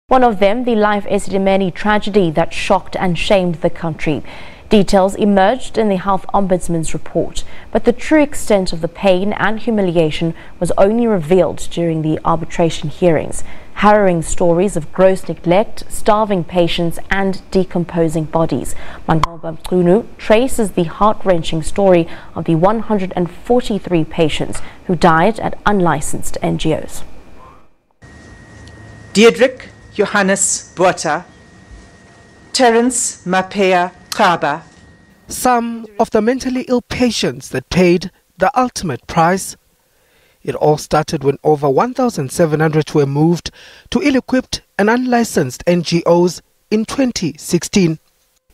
One of them, the Life Esidimeni tragedy that shocked and shamed the country. Details emerged in the Health Ombudsman's report, but the true extent of the pain and humiliation was only revealed during the arbitration hearings. Harrowing stories of gross neglect, starving patients and decomposing bodies. Mangoba Mqunu traces the heart-wrenching story of the 143 patients who died at unlicensed NGOs. Deirdrick Johannes Botha, Terence Mapea Kaba. Some of the mentally ill patients that paid the ultimate price. It all started when over 1,700 were moved to ill-equipped and unlicensed NGOs in 2016.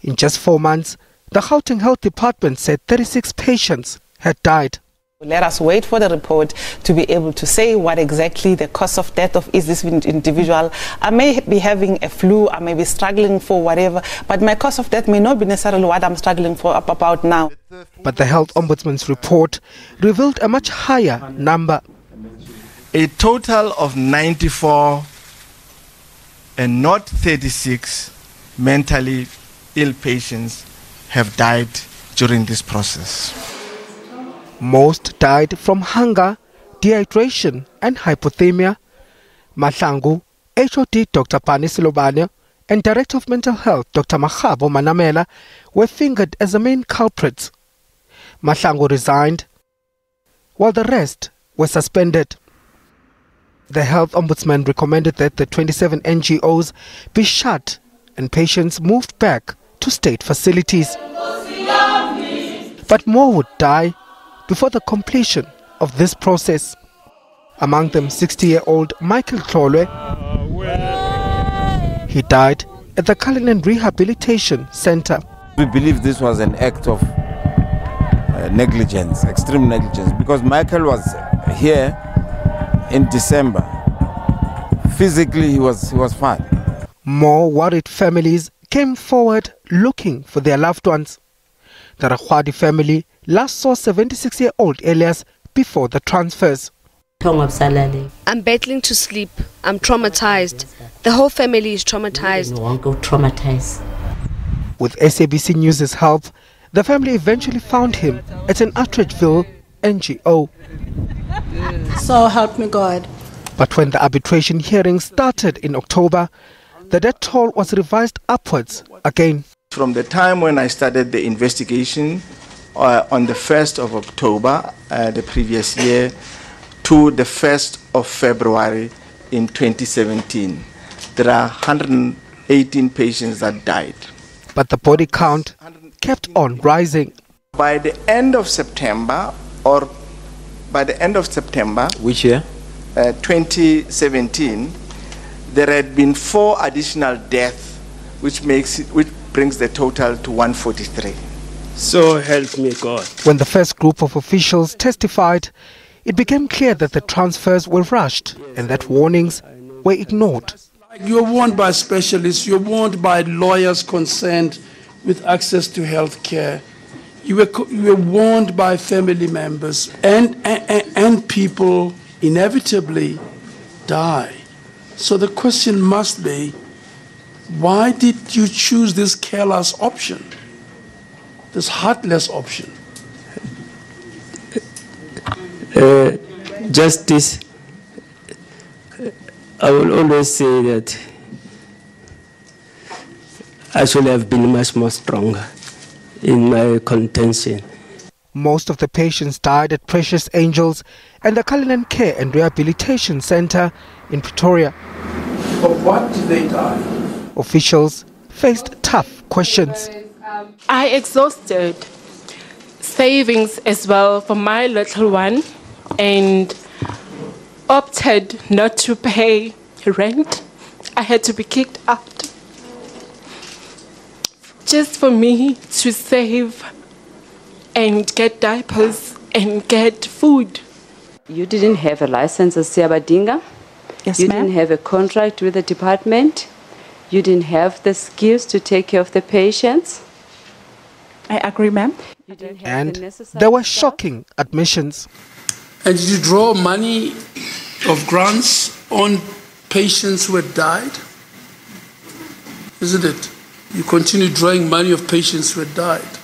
In just 4 months, the Gauteng Health Department said 36 patients had died. Let us wait for the report to be able to say what exactly the cause of death of is this individual. I may be having a flu, I may be struggling for whatever, but my cause of death may not be necessarily what I'm struggling for about now. But the Health Ombudsman's report revealed a much higher number. A total of 94 and not 36 mentally ill patients have died during this process. Most died from hunger, dehydration and hypothermia. Mahlangu, HOD Dr. Pani Silobane and Director of Mental Health Dr. Mahabo Manamela were fingered as the main culprits. Mahlangu resigned, while the rest were suspended. The Health Ombudsman recommended that the 27 NGOs be shut and patients moved back to state facilities. But more would die before the completion of this process. Among them, 60-year-old Michael Tlolwe. He died at the Cullinan Rehabilitation Center. We believe this was an act of negligence, extreme negligence, because Michael was here in December. Physically, he was fine. More worried families came forward looking for their loved ones. The Rakhwadi family last saw 76-year-old Elias before the transfers. I'm battling to sleep. I'm traumatized. The whole family is traumatized. With SABC News' help, the family eventually found him at an Atteridgeville NGO. So help me God. But when the arbitration hearing started in October, the death toll was revised upwards again. From the time when I started the investigation on the 1st of October the previous year to the 1st of February in 2017, there are 118 patients that died. But the body count kept on rising. By the end of September, Which year? 2017, there had been 4 additional deaths, which brings the total to 143. So help me God. When the first group of officials testified, it became clear that the transfers were rushed and that warnings were ignored. You're warned by specialists, you're warned by lawyers concerned with access to health care. You were warned by family members, and people inevitably die. So the question must be, why did you choose this careless option, this heartless option? Justice, I will always say that I should have been much more stronger in my contention. Most of the patients died at Precious Angels and the Cullinan Care and Rehabilitation Center in Pretoria. Of what did they die? Officials faced tough questions. I exhausted savings as well for my little one and opted not to pay rent. I had to be kicked out just for me to save and get diapers and get food. You didn't have a license as Siabadinga. Yes, you ma'am. didn't have a contract with the department. You didn't have the skills to take care of the patients. I agree, ma'am. And there were shocking admissions. And did you draw money of grants on patients who had died? isn't it? You continue drawing money of patients who had died.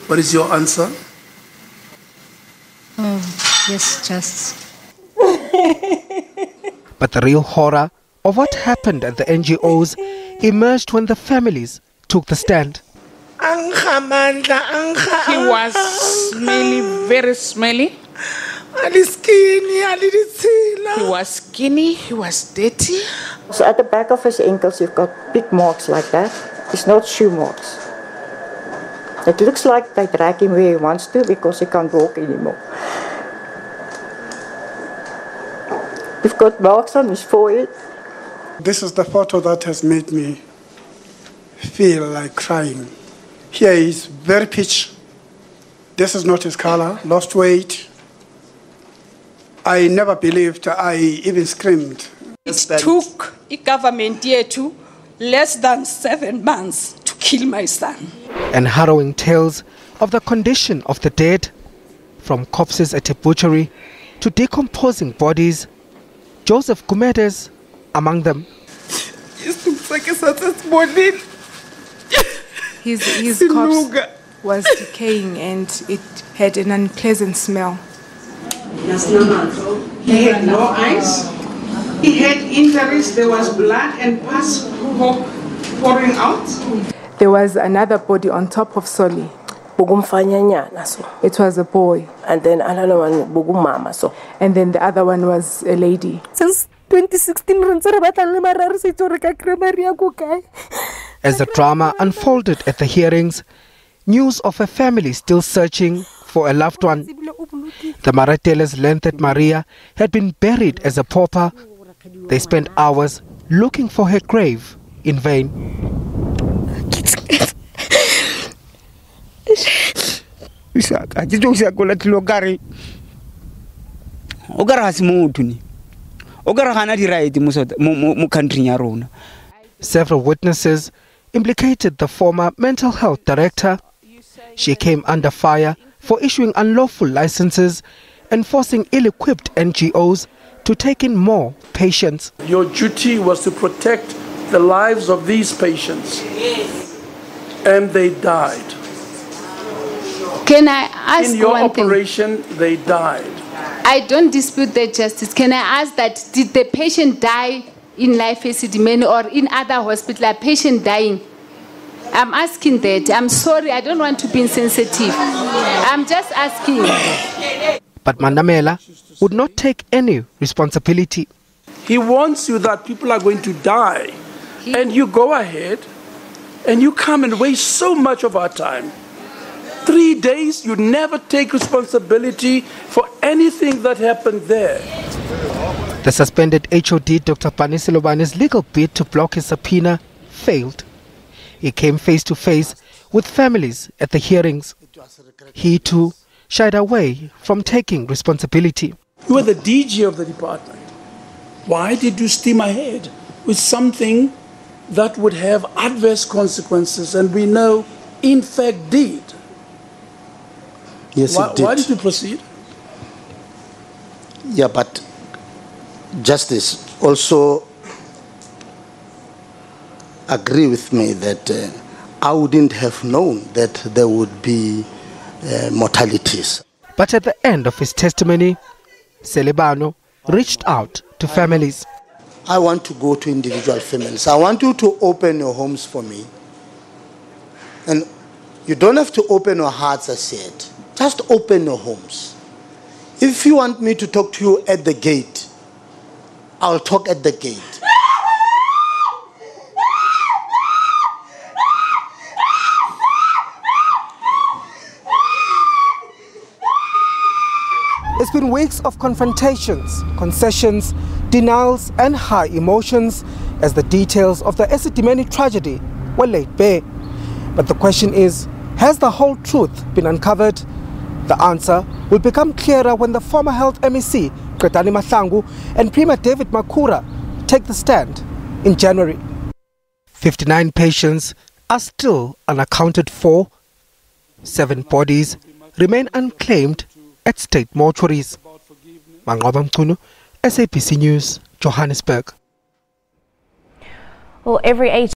What is your answer? Oh, yes, just. But the real horror of what happened at the NGOs emerged when the families took the stand. He was smelly, very smelly. He was skinny, he was dirty. So at the back of his ankles you've got big marks like that. It's not shoe marks. It looks like they drag him where he wants to because he can't walk anymore. We've got marks on his forehead. This is the photo that has made me feel like crying. Here he is very pitch. This is not his color, lost weight. I never believed, I even screamed. It took the government here to less than 7 months to kill my son. And harrowing tales of the condition of the dead, from corpses at a butchery to decomposing bodies, Joseph Gumedes among them. His corpse was decaying and it had an unpleasant smell. He had no eyes. He had injuries. There was blood and pus pouring out. There was another body on top of Soli. It was a boy. And then another one, and then the other one was a lady. Since 2016, As the drama unfolded at the hearings, news of a family still searching for a loved one. The Marateles learned that Maria had been buried as a pauper. They spent hours looking for her grave in vain. Several witnesses implicated the former mental health director. She came under fire for issuing unlawful licenses and forcing ill-equipped NGOs to take in more patients. Your duty was to protect the lives of these patients. And they died. Can I ask in your one operation, thing? They died. I don't dispute that justice. Can I ask that, did the patient die in Life Esidimeni or in other hospital, a patient dying? I'm asking that. I'm sorry, I don't want to be insensitive. I'm just asking. But Mandamela would not take any responsibility. He warns you that people are going to die. And you go ahead and you come and waste so much of our time. 3 days, you never take responsibility for anything that happened there. The suspended HOD, Dr. Panisolobane's legal bid to block his subpoena failed. He came face to face with families at the hearings. He too shied away from taking responsibility. You were the DG of the department. Why did you steam ahead with something that would have adverse consequences, and we know in fact did? Yes, it did. Why did you proceed? Yeah, but Justice also agree with me that I wouldn't have known that there would be mortalities. But at the end of his testimony, Selebano reached out to families. I want to go to individual families. I want you to open your homes for me. And you don't have to open your hearts, I said. Just open your homes. If you want me to talk to you at the gate, I'll talk at the gate. It's been weeks of confrontations, concessions, denials and high emotions as the details of the Esidimeni tragedy were laid bare. But the question is, has the whole truth been uncovered? The answer will become clearer when the former health MEC, Qedani Mahlangu, and Premier David Makura take the stand in January. 59 patients are still unaccounted for. 7 bodies remain unclaimed at state mortuaries. Manqaba Mchunu, SABC News, Johannesburg. Well, every 8